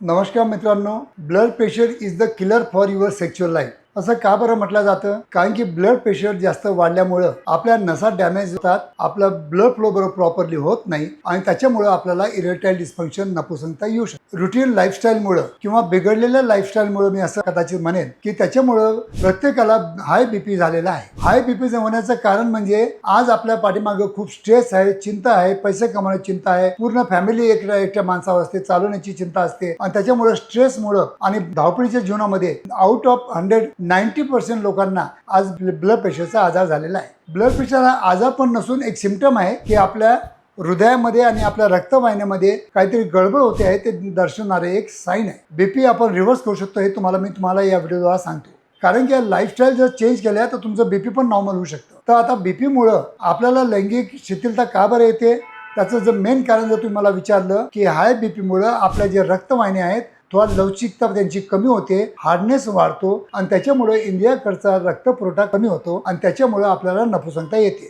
नमस्कार मित्रांनो, blood pressure is the killer for your sexual life असं का बरं म्हटलं जातं? कारण की ब्लड प्रेशर जास्त वाढल्यामुळं आपल्या नसा डॅमेज होतात, आपला ब्लड फ्लो बरोबर प्रॉपरली होत नाही आणि त्याच्यामुळे आपल्याला इरेक्टाईल डिस्फंक्शन नपुसकता येऊ शकते. रुटीन लाईफस्टाईलमुळे किंवा बिघडलेल्या लाईफस्टाईलमुळे मी असं कदाचित म्हणेन की त्याच्यामुळे प्रत्येकाला हाय बीपी झालेला आहे. हाय बीपी होण्याचं कारण म्हणजे आज आपल्या पाठीमागे खूप स्ट्रेस आहे, चिंता आहे, पैसे कमवण्याची चिंता आहे, पूर्ण फॅमिली एकट्या माणसावर असते, चालवण्याची चिंता असते आणि त्याच्यामुळे स्ट्रेसमुळे आणि धावपळीच्या जीवनामध्ये आउट ऑफ 90% लोकांना आज ब्लड प्रेशरचा आजार झालेला आहे. ब्लड प्रेशर हा आजार पण नसून एक सिम्पटम आहे की आपल्या हृदयामध्ये आणि आपल्या रक्तवाहिन्यामध्ये काहीतरी गडबड होते आहे, ते दर्शवणारे एक साईन आहे. बीपी आपण रिव्हर्स करू शकतो, हे मी तुम्हाला या व्हिडिओद्वारा सांगतो. कारण की लाईफस्टाईल जर चेंज केल्या तर तुमचं बीपी पण नॉर्मल होऊ शकतं. तर आता बीपीमुळं आपल्याला लैंगिक शिथिलता का बरं येते, त्याचं जर मेन कारण जर तुम्ही मला विचारलं की हाय बीपीमुळं आपल्या जे रक्तवाहिन्या आहेत थोडा लवचिकता त्यांची कमी होते, हार्डनेस वाढतो आणि त्याच्यामुळे इंद्रियाकडचा रक्तपुरवठा कमी होतो आणि त्याच्यामुळे आपल्याला नपुसकता येते.